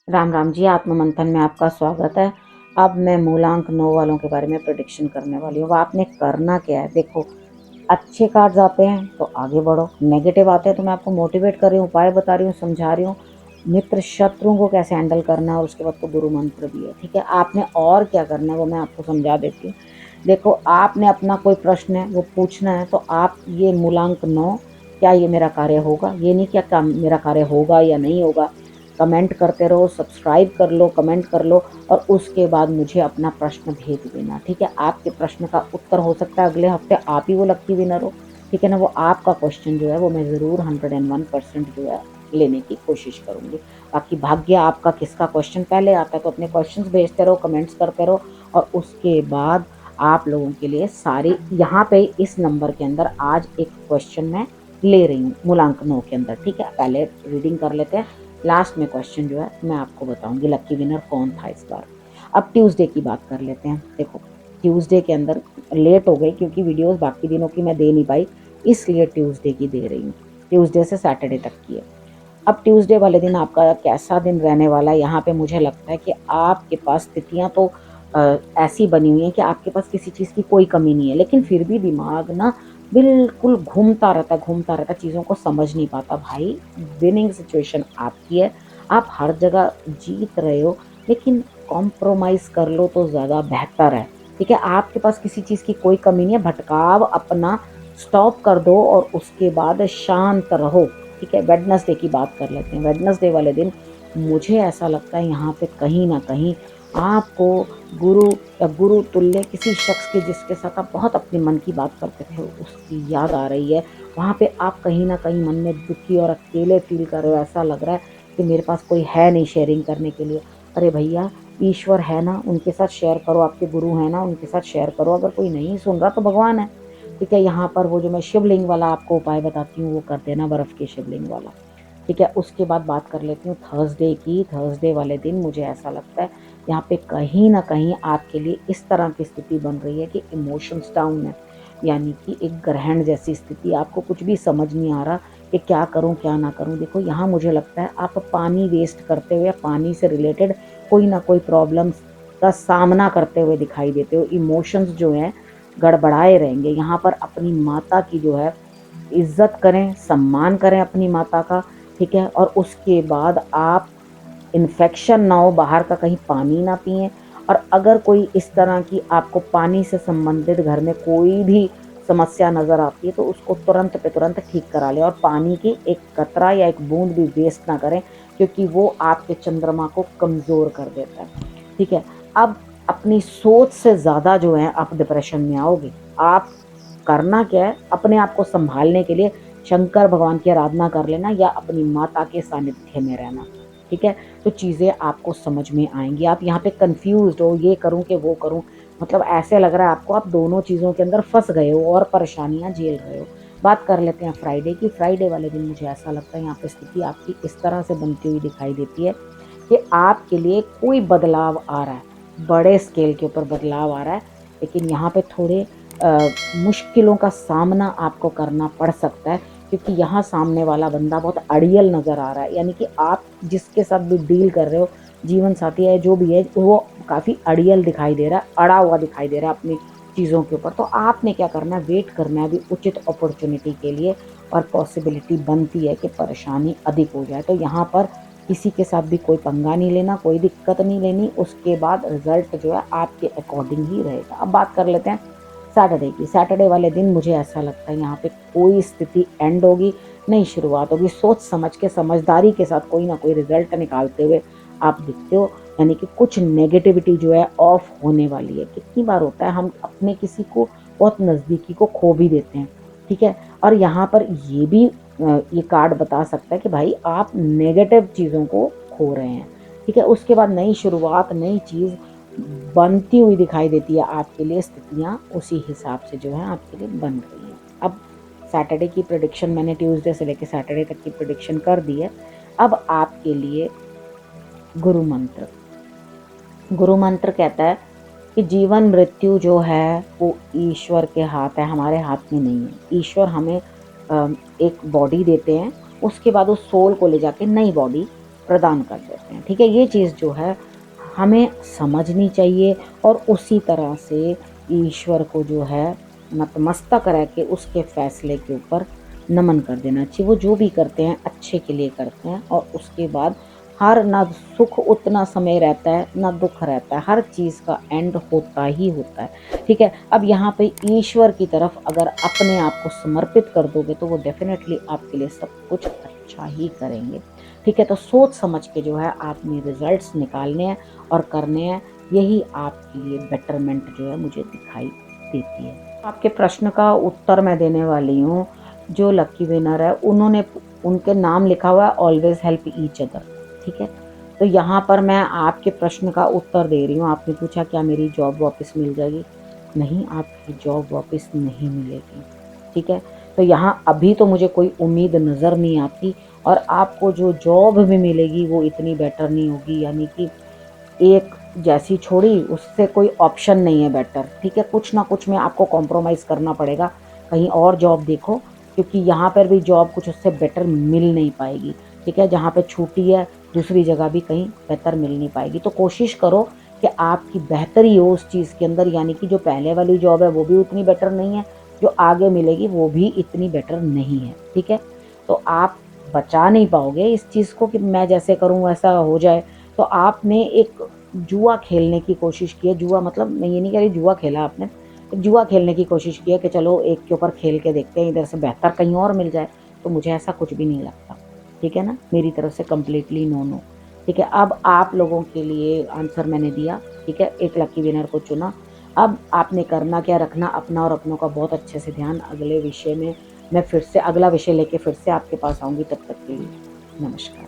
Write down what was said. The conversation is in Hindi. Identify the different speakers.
Speaker 1: राम राम जी, आत्म मंथन में आपका स्वागत है। अब मैं मूलांक 9 वालों के बारे में प्रेडिक्शन करने वाली हूँ। आपने करना क्या है, देखो, अच्छे कार्ड्स आते हैं तो आगे बढ़ो, नेगेटिव आते हैं तो मैं आपको मोटिवेट कर रही हूँ, उपाय बता रही हूँ, समझा रही हूँ, मित्र शत्रुओं को कैसे हैंडल करना है, और उसके बाद तो गुरु मंत्र भी है। ठीक है, आपने और क्या करना है वो मैं आपको समझा देती हूँ। देखो, आपने अपना कोई प्रश्न है वो पूछना है, तो आप ये मूलांक 9, क्या ये मेरा कार्य होगा, ये नहीं क्या मेरा कार्य होगा या नहीं होगा, कमेंट करते रहो, सब्सक्राइब कर लो, कमेंट कर लो, और उसके बाद मुझे अपना प्रश्न भेज देना। ठीक है, आपके प्रश्न का उत्तर हो सकता है अगले हफ्ते आप ही वो लक्की विनर हो। ठीक है ना, वो आपका क्वेश्चन जो है वो मैं ज़रूर 101% जो है लेने की कोशिश करूंगी। बाकी भाग्य आपका किसका क्वेश्चन पहले आता है, तो अपने क्वेश्चंस भेजते रहो, कमेंट्स करते रहो, और उसके बाद आप लोगों के लिए सारी यहाँ पे इस नंबर के अंदर आज एक क्वेश्चन मैं ले रही हूँ मूलांक 9 के अंदर। ठीक है, पहले रीडिंग कर लेते हैं, लास्ट में क्वेश्चन जो है मैं आपको बताऊंगी लक्की विनर कौन था इस बार। अब ट्यूसडे की बात कर लेते हैं। देखो, ट्यूसडे के अंदर लेट हो गई क्योंकि वीडियोस बाकी दिनों की मैं दे नहीं पाई, इसलिए ट्यूसडे की दे रही हूँ। ट्यूसडे से सैटरडे तक की है। अब ट्यूसडे वाले दिन आपका कैसा दिन रहने वाला है, यहाँ पे मुझे लगता है कि आपके पास स्थितियाँ तो ऐसी बनी हुई हैं कि आपके पास किसी चीज़ की कोई कमी नहीं है, लेकिन फिर भी दिमाग ना बिल्कुल घूमता रहता, चीज़ों को समझ नहीं पाता। भाई, विनिंग सिचुएशन आपकी है, आप हर जगह जीत रहे हो, लेकिन कॉम्प्रोमाइज़ कर लो तो ज़्यादा बेहतर है। ठीक है, आपके पास किसी चीज़ की कोई कमी नहीं है, भटकाव अपना स्टॉप कर दो और उसके बाद शांत रहो। ठीक है, वेडनेसडे की बात कर लेते हैं। वेडनेसडे वाले दिन मुझे ऐसा लगता है यहाँ पे कहीं ना कहीं आपको गुरु या गुरु तुल्य किसी शख्स के जिसके साथ आप बहुत अपने मन की बात करते थे उसकी याद आ रही है। वहाँ पे आप कहीं ना कहीं मन में दुखी और अकेले फील कर रहे हो, ऐसा लग रहा है कि मेरे पास कोई है नहीं शेयरिंग करने के लिए। अरे भैया, ईश्वर है ना, उनके साथ शेयर करो, आपके गुरु है ना, उनके साथ शेयर करो। अगर कोई नहीं सुन रहा तो भगवान है। ठीक है, यहाँ पर वो जो मैं शिवलिंग वाला आपको उपाय बताती हूँ वो कर देना, बर्फ के शिवलिंग वाला। ठीक है, उसके बाद बात कर लेती हूँ थर्सडे की। थर्सडे वाले दिन मुझे ऐसा लगता है यहाँ पे कहीं ना कहीं आपके लिए इस तरह की स्थिति बन रही है कि इमोशंस डाउन है, यानी कि एक ग्रहण जैसी स्थिति, आपको कुछ भी समझ नहीं आ रहा कि क्या करूं क्या ना करूं। देखो, यहाँ मुझे लगता है आप पानी वेस्ट करते हुए, पानी से रिलेटेड कोई ना कोई प्रॉब्लम्स का सामना करते हुए दिखाई देते हो। इमोशंस जो हैं गड़बड़ाए रहेंगे। यहाँ पर अपनी माता की जो है इज्जत करें, सम्मान करें अपनी माता का। ठीक है, और उसके बाद आप इन्फेक्शन ना हो, बाहर का कहीं पानी ना पिए। और अगर कोई इस तरह की आपको पानी से संबंधित घर में कोई भी समस्या नजर आती है तो उसको तुरंत पे तुरंत ठीक करा ले, और पानी की एक कतरा या एक बूंद भी वेस्ट ना करें, क्योंकि वो आपके चंद्रमा को कमजोर कर देता है। ठीक है, अब अपनी सोच से ज्यादा जो है आप डिप्रेशन में आओगे। आप करना क्या है, अपने आप को संभालने के लिए शंकर भगवान की आराधना कर लेना या अपनी माता के सानिध्य में रहना। ठीक है, तो चीज़ें आपको समझ में आएंगी। आप यहाँ पे कंफ्यूज हो, ये करूं कि वो करूं, मतलब ऐसे लग रहा है आपको आप दोनों चीज़ों के अंदर फंस गए हो और परेशानियां झेल रहे हो। बात कर लेते हैं फ्राइडे की। फ्राइडे वाले दिन मुझे ऐसा लगता है यहाँ पे स्थिति आपकी इस तरह से बनती हुई दिखाई देती है कि आपके लिए कोई बदलाव आ रहा है, बड़े स्केल के ऊपर बदलाव आ रहा है, लेकिन यहाँ पे थोड़े मुश्किलों का सामना आपको करना पड़ सकता है, क्योंकि यहाँ सामने वाला बंदा बहुत अड़ियल नजर आ रहा है। यानी कि आप जिसके साथ भी डील कर रहे हो, जीवन साथी है जो भी है, वो काफी अड़ियल दिखाई दे रहा है, अड़ा हुआ दिखाई दे रहा है अपनी चीजों के ऊपर। तो आपने क्या करना है, वेट करना है अभी उचित अपॉर्चुनिटी के लिए, और पॉसिबिलिटी बनती है कि परेशानी अधिक हो जाए। तो यहाँ पर किसी के साथ भी कोई पंगा नहीं लेना, कोई दिक्कत नहीं लेनी, उसके बाद रिजल्ट जो है आपके अकॉर्डिंग ही रहेगा। अब बात कर लेते हैं सैटरडे की। सैटरडे वाले दिन मुझे ऐसा लगता है यहाँ पे कोई स्थिति एंड होगी, नई शुरुआत होगी। सोच समझ के, समझदारी के साथ कोई ना कोई रिजल्ट निकालते हुए आप दिखते हो, यानी कि कुछ नेगेटिविटी जो है ऑफ होने वाली है। कितनी बार होता है हम अपने किसी को बहुत नजदीकी को खो भी देते हैं। ठीक है, और यहाँ पर ये भी ये कार्ड बता सकता है कि भाई आप नेगेटिव चीजों को खो रहे हैं। ठीक है, उसके बाद नई शुरुआत, नई चीज बनती हुई दिखाई देती है आपके लिए। स्थितियां उसी हिसाब से जो है आपके लिए बन रही हैं। अब सैटरडे की प्रिडिक्शन मैंने ट्यूसडे से लेकर सैटरडे तक की प्रिडिक्शन कर दी है। अब आपके लिए गुरु मंत्र। गुरु मंत्र कहता है कि जीवन मृत्यु जो है वो ईश्वर के हाथ है, हमारे हाथ में नहीं है। ईश्वर हमें एक बॉडी देते हैं, उसके बाद उस सोल को ले जाके नई बॉडी प्रदान कर देते हैं। ठीक है, ये चीज़ जो है हमें समझनी चाहिए और उसी तरह से ईश्वर को जो है नतमस्तक रह के उसके फैसले के ऊपर नमन कर देना चाहिए। वो जो भी करते हैं अच्छे के लिए करते हैं और उसके बाद हर ना सुख उतना समय रहता है ना दुख रहता है, हर चीज़ का एंड होता ही होता है। ठीक है, अब यहाँ पे ईश्वर की तरफ अगर अपने आप को समर्पित कर दोगे तो वो डेफिनेटली आपके लिए सब कुछ अच्छा ही करेंगे। ठीक है, तो सोच समझ के जो है आपने रिजल्ट्स निकालने हैं और करने हैं, यही आपके लिए बेटरमेंट जो है मुझे दिखाई देती है। आपके प्रश्न का उत्तर मैं देने वाली हूँ। जो लकी विनर है उन्होंने उनके नाम लिखा हुआ है ऑलवेज हेल्प ईच अदर। ठीक है, तो यहाँ पर मैं आपके प्रश्न का उत्तर दे रही हूँ। आपने पूछा क्या मेरी जॉब वापस मिल जाएगी? नहीं, आपकी जॉब वापस नहीं मिलेगी। ठीक है, तो यहाँ अभी तो मुझे कोई उम्मीद नज़र नहीं आती और आपको जो जॉब भी मिलेगी वो इतनी बेटर नहीं होगी, यानी कि एक जैसी छोड़ी उससे कोई ऑप्शन नहीं है बेटर। ठीक है, कुछ ना कुछ में आपको कॉम्प्रोमाइज़ करना पड़ेगा, कहीं और जॉब देखो, क्योंकि यहाँ पर भी जॉब कुछ उससे बेटर मिल नहीं पाएगी। ठीक है, जहाँ पे छूटी है दूसरी जगह भी कहीं बेहतर मिल नहीं पाएगी। तो कोशिश करो कि आपकी बेहतरी हो उस चीज़ के अंदर, यानी कि जो पहले वाली जॉब है वो भी उतनी बेटर नहीं है, जो आगे मिलेगी वो भी इतनी बेटर नहीं है। ठीक है, तो आप बचा नहीं पाओगे इस चीज़ को कि मैं जैसे करूँ वैसा हो जाए। तो आपने एक जुआ खेलने की कोशिश की है। जुआ मतलब मैं ये नहीं कह रही जुआ खेला आपने, जुआ खेलने की कोशिश की है कि चलो एक के ऊपर खेल के देखते हैं, इधर से बेहतर कहीं और मिल जाए। तो मुझे ऐसा कुछ भी नहीं लगता। ठीक है ना, मेरी तरफ से कंप्लीटली नो नो। ठीक है, अब आप लोगों के लिए आंसर मैंने दिया। ठीक है, एक लकी विनर को चुना। अब आपने करना क्या, रखना अपना और अपनों का बहुत अच्छे से ध्यान। अगले विषय में मैं फिर से अगला विषय लेके फिर से आपके पास आऊँगी, तब तक के लिए नमस्कार।